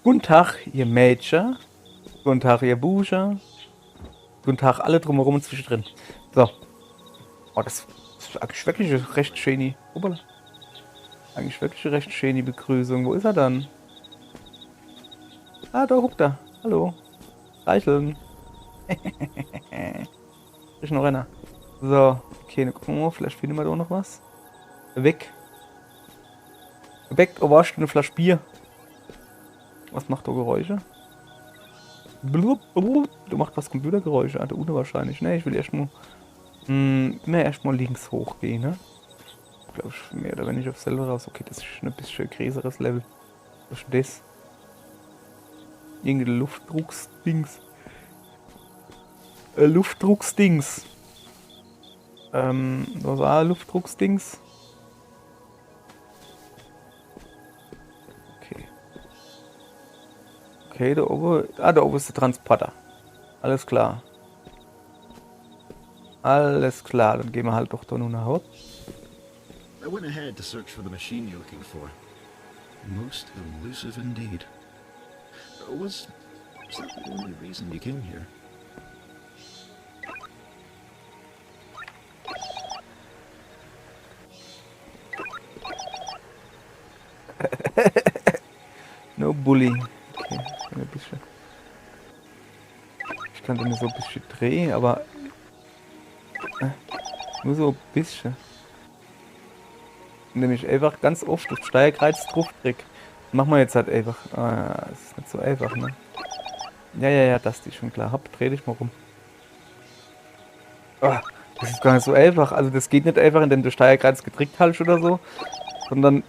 Guten Tag, ihr Mädchen. Guten Tag, ihr Buscher. Guten Tag, alle drumherum und zwischendrin. So. Oh, das ist eigentlich wirklich eine recht schöne. Hoppala. Eigentlich wirklich eine recht schöne Begrüßung. Wo ist er dann? Ah, da huckt er. Hallo. Streicheln. Ist noch einer. So. Okay, dann gucken wir mal. Vielleicht finden wir da noch was. Weg. Weg. Oh, was? Eine Flasche Bier. Was macht da Geräusche? Blub, blub. Du machst was Computergeräusche. Ah, da unten wahrscheinlich. Ne, ich will erstmal. Immer erstmal links hochgehen, ne? Glaube ich, mehr oder weniger auf selber raus. Okay, das ist ein bisschen größeres Level. Was ist denn das? Irgendein Luftdrucksdings. Luftdrucksdings. Was war Luftdrucksdings? Okay. Okay, da oben. Ah, da oben ist der Transporter. Alles klar. Alles klar, dann gehen wir halt doch da nur nach Hause. I went ahead to search for the machine you're looking for. Most elusive indeed. Was that the only reason you came here? No bully. Okay, ein bisschen. Ich kann den so ein bisschen drehen, aber nur so ein bisschen. Nämlich einfach ganz oft das Steuerkreuz drauf krieg. Machen wir jetzt halt einfach. Ah, das ist nicht so einfach, ne? Ja, das ist schon klar. Hopp, dreh dich mal rum. Ah, das ist gar nicht so einfach. Also das geht nicht einfach, indem du Steuerkreuz gedrückt hältst oder so. Sondern.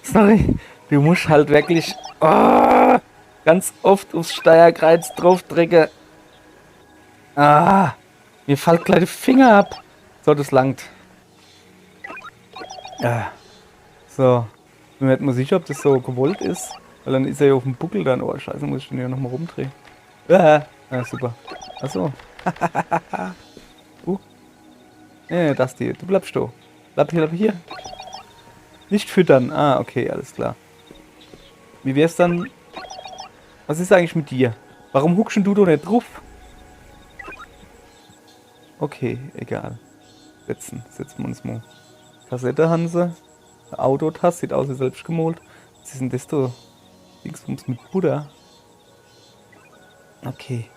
Sorry. Du musst halt wirklich ganz oft aufs Steuerkreuz drauf drücken. Mir fällt gleich der Finger ab. So, das langt. Ja. So. Ich bin mir nicht mal sicher, ob das so gewollt ist. Weil dann ist er ja auf dem Buckel dann. Oh, scheiße, muss ich den ja nochmal rumdrehen. Ja, super. Achso. Das die. Du bleibst da. Bleib hier. Nicht füttern. Ah, okay, alles klar. Wie wär's dann? Was ist eigentlich mit dir? Warum huckst du da nicht drauf? Okay, egal. Setzen wir uns mal. Kassette Hanse. Autotasse, sieht aus wie selbst gemalt. Was ist denn das da? Dingsbums mit Butter. Okay.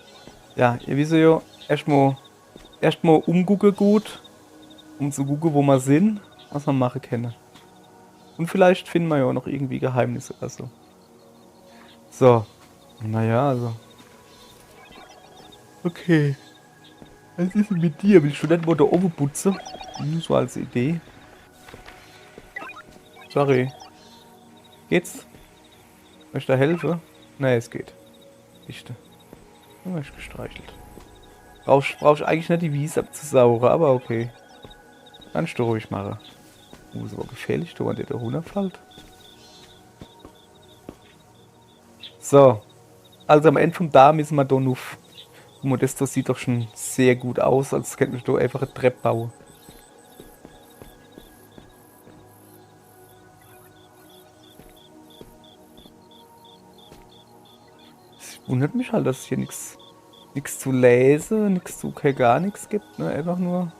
Ja, ihr wisst ja, erstmal umgucken gut. Um zu gucken, wo wir sind, was wir machen können. Und vielleicht finden wir ja noch irgendwie Geheimnisse oder so. So. Naja, also. Okay. Was ist denn mit dir? Willst du nicht mal da oben putzen? So als Idee. Sorry. Geht's? Möchte ich da helfen? Nee, es geht. Dichte. Du hast gestreichelt. Brauchst eigentlich nicht die Wiese abzusaugen, aber okay. Kannst du ruhig machen. Ist aber gefährlich, da der runterfällt. So. Also am Ende vom Darm müssen wir da noch. Modesto sieht doch schon sehr gut aus, als könnte man da einfach eine Treppe bauen. Es wundert mich halt, dass es hier nichts zu lesen, gar nichts gibt, ne? Einfach nur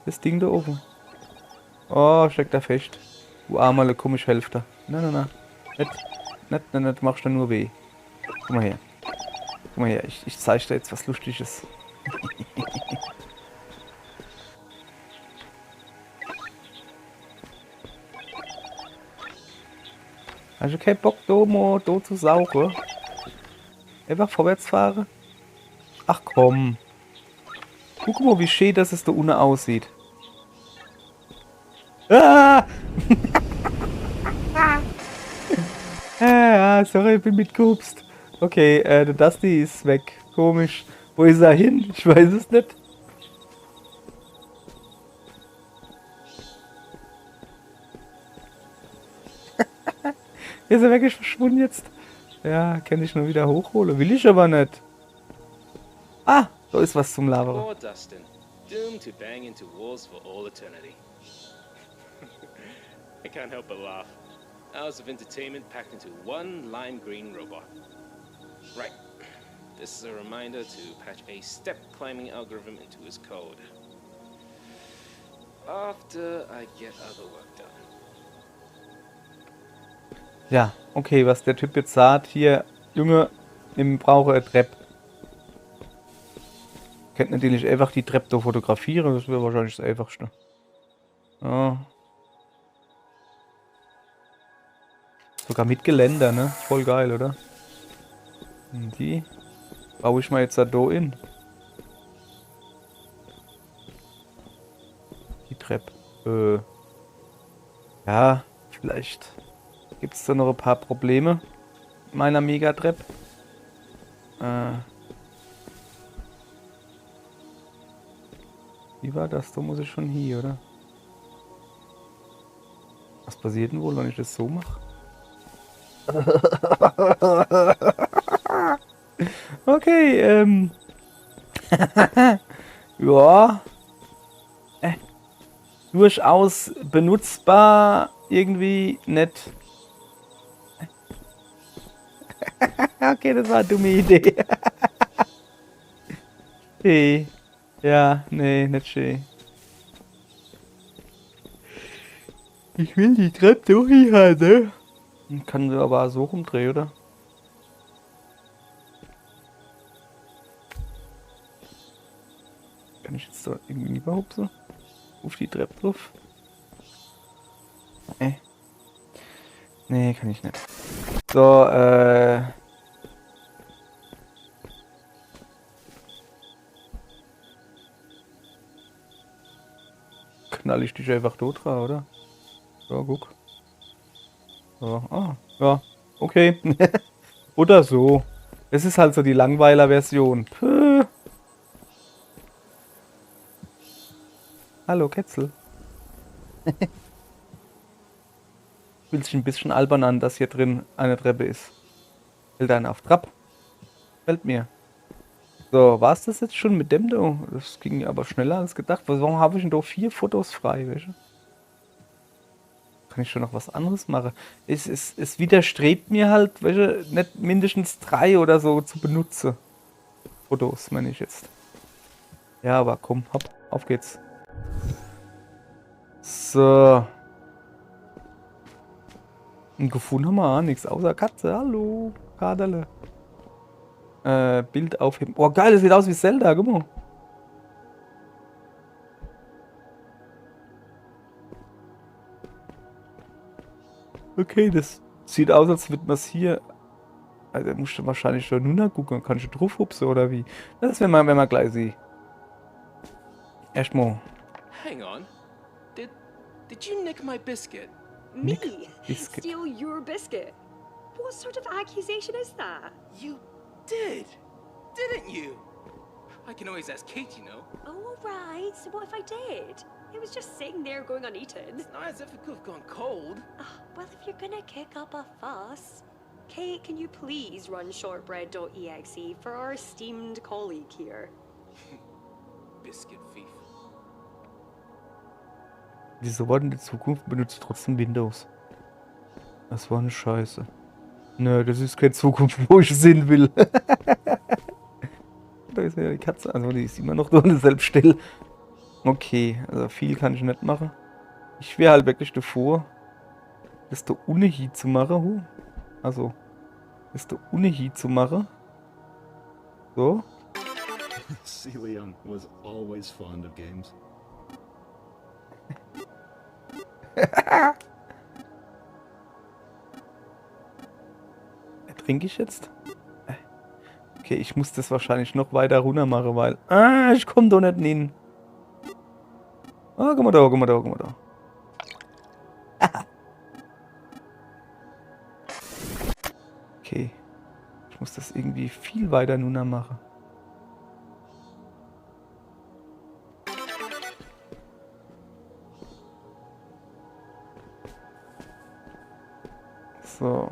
das Ding da oben. Oh, steckt da fest. Du armer, komisch Hälfte. Nein. Nicht, machst du nur weh. Guck mal her, ich zeig dir jetzt was Lustiges. Hast du keinen Bock, da zu saugen? Einfach vorwärts fahren? Ach komm. Guck mal, wie schön das da unten aussieht. Ah! Sorry, ich bin mitgehupst. Okay, der Dusty ist weg. Komisch. Wo ist er hin? Ich weiß es nicht. Ist er wirklich verschwunden jetzt? Ja, kann ich nur wieder hochholen. Will ich aber nicht. Ah, da ist was zum Labern. Poor Dustin, doomed to bang into walls for all eternity. I can't help but laugh. Hours of entertainment packed into one lime green robot. Right. This is a reminder to patch a step climbing algorithm into his code. After I get other work done. Ja, okay, was der Typ jetzt sagt, hier, Junge, ich brauche eine Treppe. Könnt natürlich einfach die Treppe da fotografieren, das wäre wahrscheinlich das Einfachste. Ja. Sogar mit Geländer, ne? Voll geil, oder? Und die baue ich mal jetzt da in. Die Treppe. Ja, vielleicht gibt es da noch ein paar Probleme mit meiner Megatreppe. Wie war das? Da muss ich schon hier, oder? Was passiert denn wohl, wenn ich das so mache? Okay, ja. Durchaus benutzbar, irgendwie nett. Okay, das war eine dumme Idee. Hey. Ja, nee, nicht schön. Ich will die Treppe durch hier, ne? Kann sie aber so rumdrehen, oder? Kann ich jetzt da irgendwie überhaupt so auf die Treppe drauf? Nee, kann ich nicht. So, knall ich dich einfach tot dran, oder? Ja, guck. So, ja, okay. Oder so. Es ist halt so die Langweiler-Version. Puh. Hallo, Kätzel. Fühlt sich ein bisschen albern an, dass hier drin eine Treppe ist. Fällt einer auf Trab. Fällt mir. So, war es das jetzt schon mit dem da? Das ging aber schneller als gedacht. Warum habe ich denn da 4 Fotos frei? Welche? Kann ich schon noch was anderes machen? Es widerstrebt mir halt, welche nicht mindestens 3 oder so zu benutzen. Fotos, meine ich jetzt. Ja, aber komm, hopp, auf geht's. So. Und gefunden haben wir auch nichts, außer Katze. Hallo, Kaderle. Bild aufheben. Oh, geil, das sieht aus wie Zelda, guck mal. Okay, das sieht aus, als würde man es hier. Also, musst du wahrscheinlich schon nur gucken. Kannst du drauf hupsen oder wie? Das werden wir, wenn wir gleich sehen. Erstmal. Hang on. Did you nick my biscuit? Me? Biscuit. Steal your biscuit? What sort of accusation is that? You did, didn't you? I can always ask Kate, you know. Oh, right. So what if I did? It was just sitting there going uneaten. It's not as if it could have gone cold. Well, if you're gonna kick up a fuss, Kate, can you please run shortbread.exe for our esteemed colleague here? Biscuit thief. Diese Worte in der Zukunft benutzt trotzdem Windows. Das war eine Scheiße. Nö, das ist keine Zukunft, wo ich hin will. Da ist ja die Katze. Also die ist immer noch da und selbst still. Okay, also viel kann ich nicht machen. Ich wäre halt wirklich davor, das da ohne zu machen. Also, das da ohne zu machen. So. Leon was always fond of games. Trinke ich jetzt? Okay, ich muss das wahrscheinlich noch weiter runter machen, weil... ich komme doch nicht hin. Guck mal da, guck mal da, guck mal da. Okay. Ich muss das irgendwie viel weiter runter machen. So.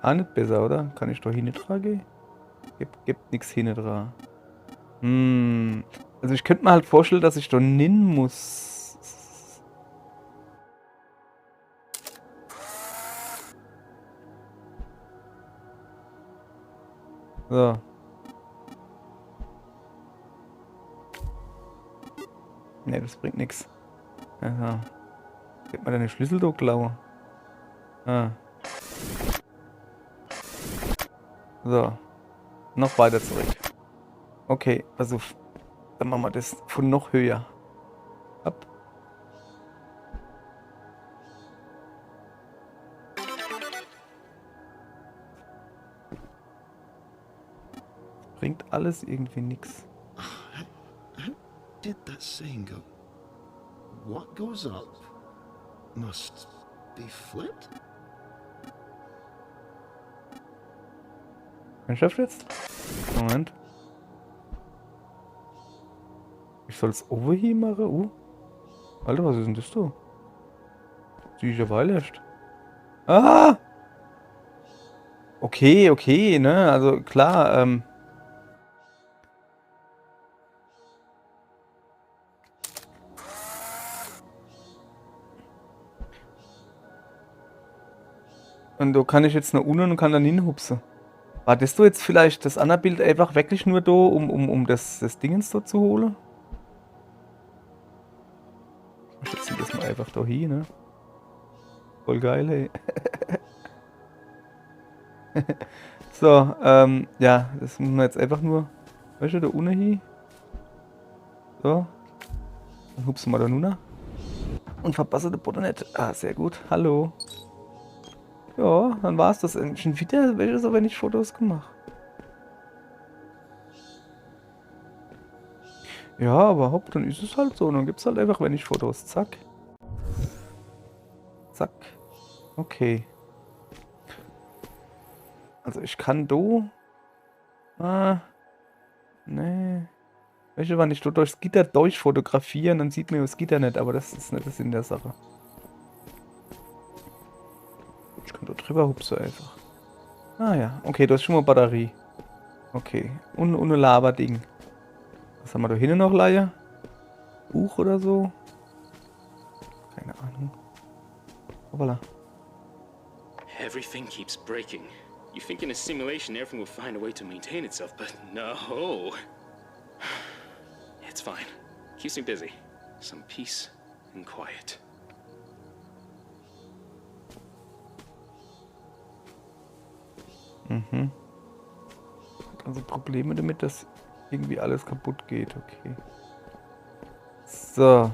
Nicht besser, oder? Kann ich doch hin gehen? Gibt nichts hin dran. Also ich könnte mir halt vorstellen, dass ich da hin muss. So. Ne, das bringt nichts. Aha. Gib mal deine Schlüssel, du Klaue. Ah. So. Noch weiter zurück. Okay, also dann machen wir das von noch höher. Ab. Bringt alles irgendwie nichts. How did that saying go? What goes up must be flipped? Mein Chef jetzt? Moment. Ich soll es over hier machen? Alter, was ist denn das da? Sicher weil erst. Ah! Okay, okay, ne? Also klar, und da kann ich jetzt nach unten und kann dann hinhupsen. War das du jetzt vielleicht das andere Bild einfach wirklich nur da, um das Dingens da zu holen? Ich setze das mal einfach da hin, ne? Voll geil, hey. So, ja, das müssen wir jetzt einfach nur, weißt du, da unten hin. So. Dann hupsen wir da nun. Und verpasse den Butter nicht. Ah, sehr gut. Hallo. Ja, dann war's das. Schon wieder welche so wenig Fotos gemacht. Ja, aber hopp, dann ist es halt so. Dann gibt's halt einfach wenig Fotos. Zack. Zack. Okay. Also ich kann do. Ah. Nee. Welche, wenn ich do durchs Gitter durchfotografieren, dann sieht man das Gitter nicht, aber das ist nicht das in der Sache. Ich kann da drüber hupsen einfach. Ah ja, okay, du hast schon mal Batterie. Okay. Und ein Laberding. Was haben wir da hinten noch, Leier? Buch oder so? Keine Ahnung. Hoppala. Everything keeps breaking. You think in a simulation everything will find a way to maintain itself, but no. It's fine. Keeps me busy. Some peace and quiet. Mhm. Also Probleme damit, dass irgendwie alles kaputt geht. Okay. So.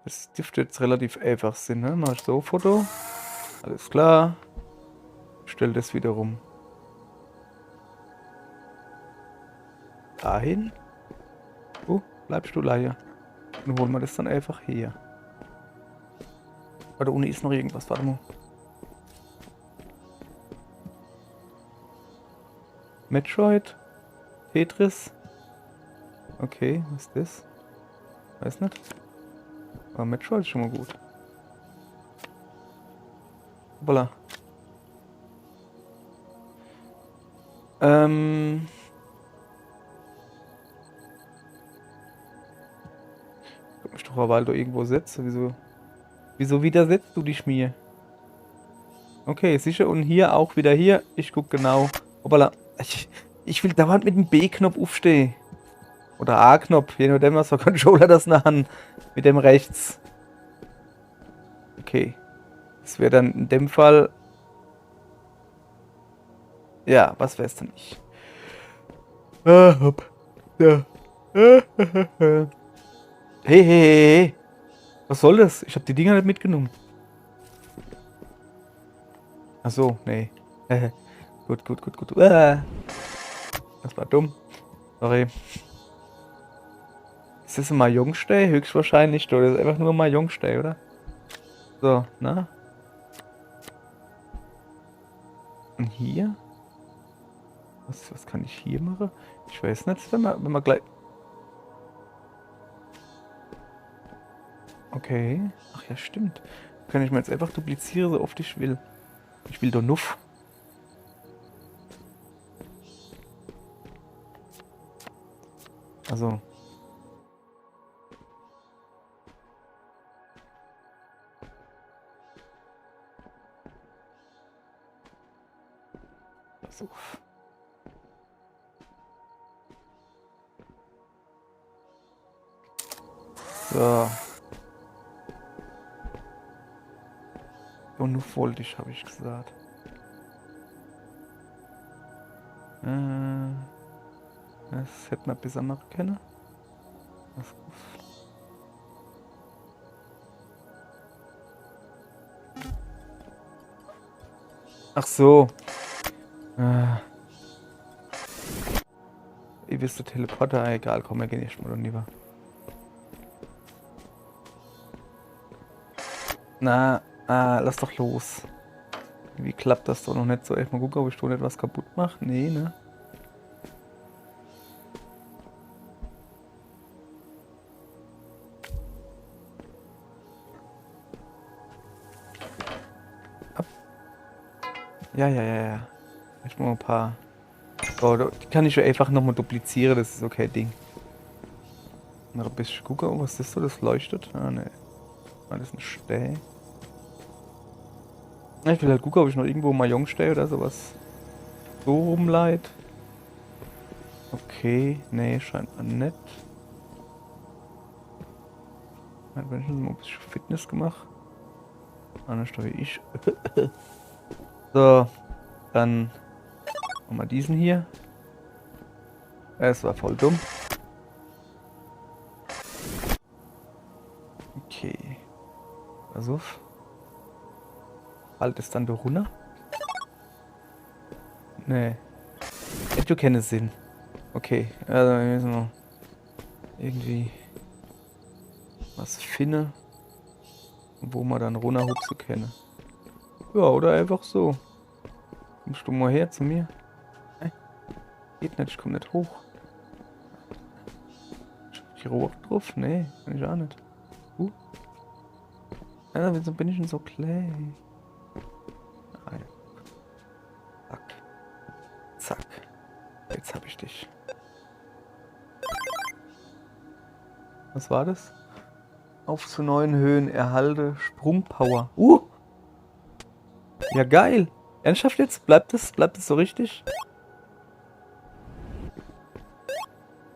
Das dürfte jetzt relativ einfach sein, ne? Mach ich so Foto. Alles klar. Stell das wieder rum. Dahin. Bleibst du Laie. Dann holen wir das dann einfach her. Warte, ohne ist noch irgendwas. Warte mal. Metroid. Tetris. Okay, was ist das? Weiß nicht. Aber Metroid ist schon mal gut. Hoppala. Ich mich doch aber halt irgendwo setzen. Wieso widersetzt du dich mir? Okay, sicher. Und hier auch wieder hier. Ich guck genau. Hoppala. Ich will dauernd mit dem B-Knopf aufstehen. Oder A-Knopf. Je nachdem, was der Controller das nachher mit dem rechts. Okay. Das wäre dann in dem Fall. Ja, was wär's denn nicht? Hopp. Ja. Hey, hey, hey, hey. Was soll das? Ich habe die Dinger nicht mitgenommen. Ach so, nee. Gut. Das war dumm. Sorry. Ist das ein Mahjongstay? Höchstwahrscheinlich. Oder ist einfach nur ein Mahjongstay, oder? So, na? Und hier? Was kann ich hier machen? Ich weiß nicht, wenn wir gleich... Okay. Ach ja, stimmt. Kann ich mir jetzt einfach duplizieren, so oft ich will. Ich will doch nuff. Also. So. So. Und nur wollte ich, habe ich gesagt. Das hätte man besser machen können. Was gut. Ach so. Ihr wisst, der Teleporter, egal, komm, wir gehen erstmal und lieber. Na, lass doch los. Wie klappt das doch noch nicht so? Mal gucken, ob ich da nicht was kaputt mache. Nee, ne? Ab. Ja. Ich mal ein paar. Oh, die kann ich ja einfach nochmal duplizieren, das ist okay, Ding. Noch ein bisschen gucken, was ist das so? Das leuchtet? Ah, ne. Ah, das ist ein Stäh. Ich will halt gucken, ob ich noch irgendwo Mahjong stehe oder sowas. So rumleit. Okay, nee, scheinbar nicht. Wenn ich mal ein bisschen Fitness gemacht. Dann stehe ich. So, dann machen wir diesen hier. Es war voll dumm. Okay. Also. Halt es dann da runter? Nee. Hätte du keinen Sinn. Okay, also wir müssen noch irgendwie was finden, wo man dann runterhupsen können. Ja, oder einfach so. Kommst du mal her zu mir? Hey, geht nicht, ich komm nicht hoch. Ich roh drauf? Nee, kann ich auch nicht. Ja, wieso bin ich denn so klein? Zack. Zack. Jetzt hab ich dich. Was war das? Auf zu neuen Höhen erhalte Sprungpower. Ja geil. Ernsthaft jetzt? Bleibt das so richtig?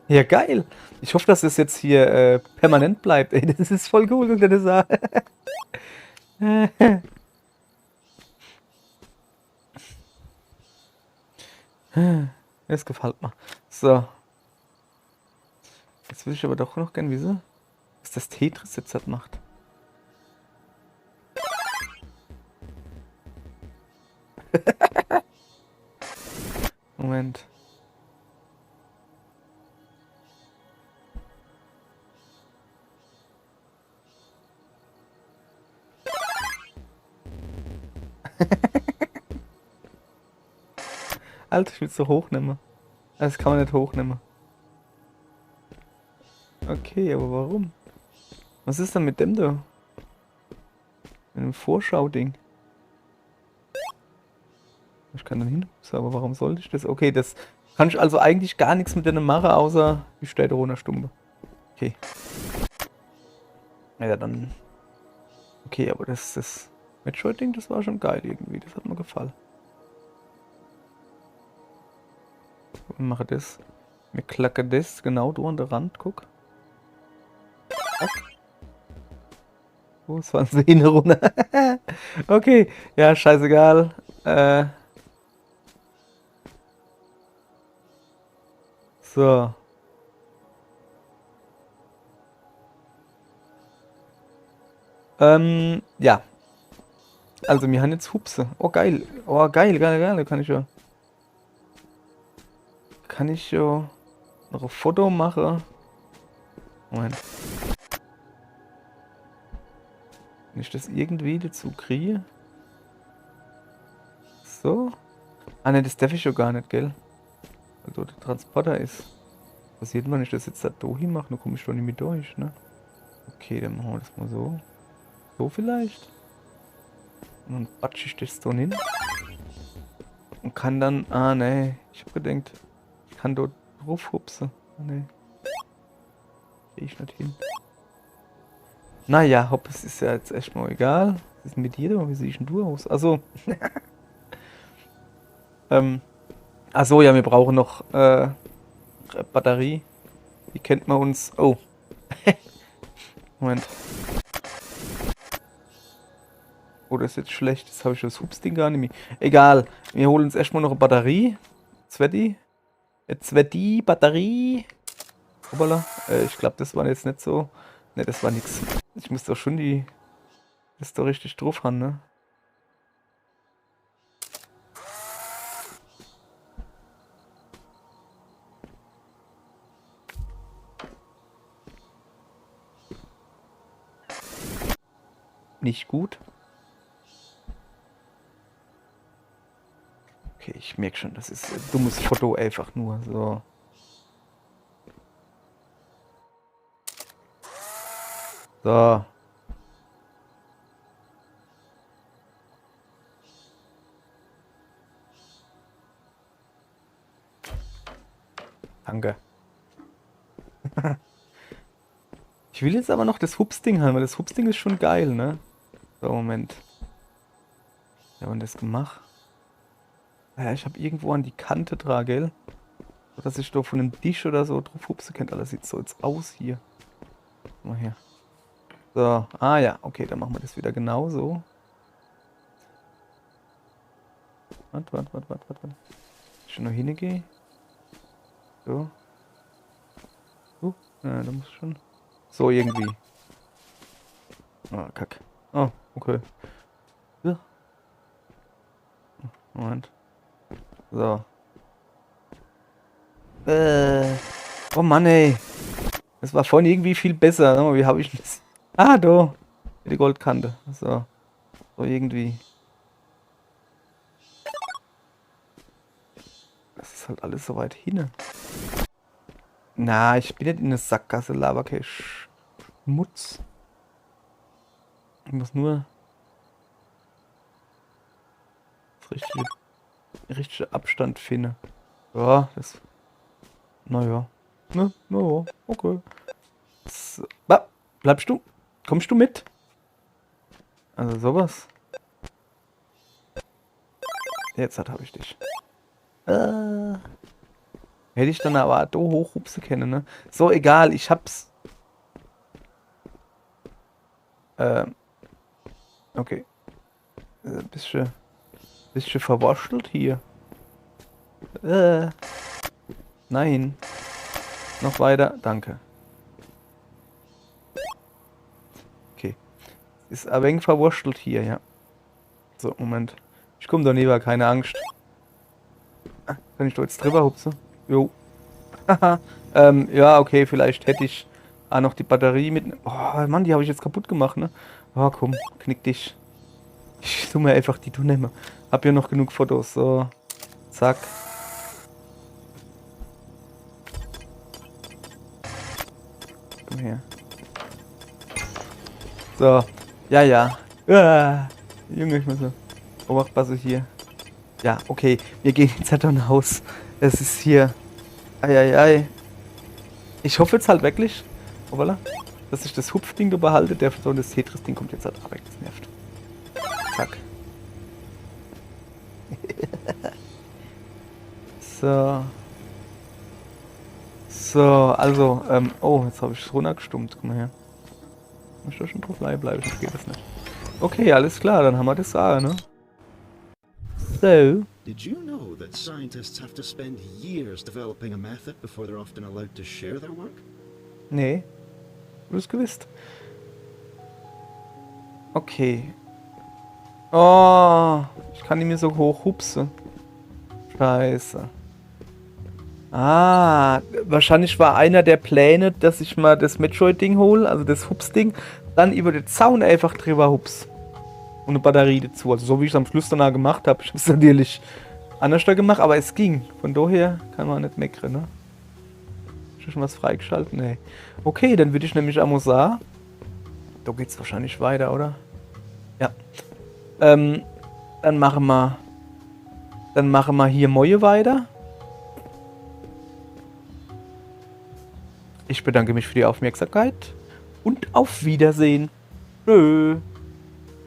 Ja geil. Ich hoffe, dass es jetzt hier permanent bleibt. Ey, das ist voll cool, wenn das sagt. Das gefällt mir. So. Jetzt will ich aber doch noch gern wissen, was das Tetris jetzt halt macht. Moment. Alter, ich will es so hochnehmen. Das kann man nicht hochnehmen. Okay, aber warum? Was ist denn mit dem da? Mit dem Vorschau-Ding. Ich kann dann hin, aber warum sollte ich das? Okay, das kann ich also eigentlich gar nichts mit denen machen, außer die steht ohne Stumpe. Okay. Ja, dann. Okay, aber das Metroid-Ding, das war schon geil irgendwie. Das hat mir gefallen. Wir machen das. Wir klacken das genau da an der Rand, guck. Zack. Oh, es waren sie hin runter. Okay, ja, scheißegal. So. Ja. Also, wir haben jetzt Hupse. Oh, geil. Oh, geil. Kann ich ja noch ein Foto machen. Moment. Wenn ich das irgendwie dazu kriege. So. Ah, ne, das darf ich ja gar nicht, gell? Also der Transporter ist. Passiert, wenn ich das jetzt da hin mache, dann komme ich schon nicht mehr durch, ne? Okay, dann machen wir das mal so. So vielleicht. Und dann batsche ich das so hin. Und kann dann. Ah, ne. Ich hab gedacht, ich kann dort drauf hupsen. Ah, ne. Geh ich nicht hin. Naja, hopp, es ist ja jetzt echt mal egal. Was ist denn mit dir da? Wie siehst denn du aus? Also. Achso, ja, wir brauchen noch Batterie. Die kennt man uns. Oh. Moment. Oh, das ist jetzt schlecht. Das habe ich das Hupsding gar nicht mehr. Egal. Wir holen uns erstmal noch eine Batterie. Jetzt wird die Batterie. Hoppala. Ich glaube, das war jetzt nicht so. Ne, das war nix. Ich muss doch schon das doch richtig drauf haben, ne? Nicht gut. Okay, ich merke schon, das ist ein dummes Foto einfach nur. So. So. Danke. Ich will jetzt aber noch das Hupsding haben, weil das Hupsding ist schon geil, ne? So, Moment. Ja, und das gemacht. Ja, ich habe irgendwo an die Kante dran, gell? So, dass ich da von einem Tisch oder so drauf hupsen könnte. Alles sieht so jetzt aus hier. Mal her. So, ah ja, okay, dann machen wir das wieder genauso. Warte. Ich noch hingehe. So. Ja, da muss schon. So irgendwie. Ah, kack. Oh, okay. Ja. Moment. So. Oh Mann, ey. Das war vorhin irgendwie viel besser. Sag mal, wie habe ich das? Ah, da. Die Goldkante. So. So irgendwie. Das ist halt alles so weit hin. Na, ich bin nicht in der Sackgasse, laber kein Schmutz. Ich muss nur das richtige Abstand finden. Ja, das. Naja. Ne, naja, okay. So. Bleibst du? Kommst du mit? Also sowas. Jetzt habe ich dich. Hätte ich dann aber da hochhupsen können, ne? So, egal, ich hab's. Okay. Bisschen verwurschtelt hier. Nein. Noch weiter, danke. Okay. Ist ein wenig verwurschtelt hier, ja. So, Moment. Ich komme da neben, keine Angst. Ah, kann ich da jetzt drüber hupsen? Jo. Haha. Ja, okay, vielleicht hätte ich noch die Batterie mit. Oh, Mann, die habe ich jetzt kaputt gemacht, ne? Oh, komm, knick dich. Ich tu mir einfach die nehmen. Hab ja noch genug Fotos, so. Zack. Komm her. So. Ja. Junge, ich muss so. Beobachtbar hier. Ja, okay. Wir gehen jetzt halt nach Haus. Es ist hier. Eieiei. Ich hoffe jetzt halt wirklich, voilà, dass ich das Hupfding da behalte. Der so das Tetris-Ding kommt jetzt halt weg. Das nervt. Zack. So. So, also, oh, jetzt habe ich es runtergestummt. Guck mal her. Muss ich da schon drauf bleiben? Das geht das nicht. Okay, alles klar, dann haben wir das da, ne? So. Did you know that scientists have to spend years developing a method before they're often allowed to share their work? Nee. Du hast gewusst. Okay. Oh, ich kann nicht mehr so hoch hupsen. Scheiße. Ah, wahrscheinlich war einer der Pläne, dass ich mal das Metroid-Ding hole, also das Hups-Ding, dann über den Zaun einfach drüber hups. Und eine Batterie dazu. Also so wie ich es am Schluss danach gemacht habe. Ich habe es natürlich anders da gemacht, aber es ging. Von daher kann man nicht meckern, ne? Ist schon was freigeschaltet? Nee. Okay, dann würde ich nämlich Amosar. Da geht's wahrscheinlich weiter, oder? Ja. Dann machen wir hier Moje weiter. Ich bedanke mich für die Aufmerksamkeit und auf Wiedersehen. Tschö.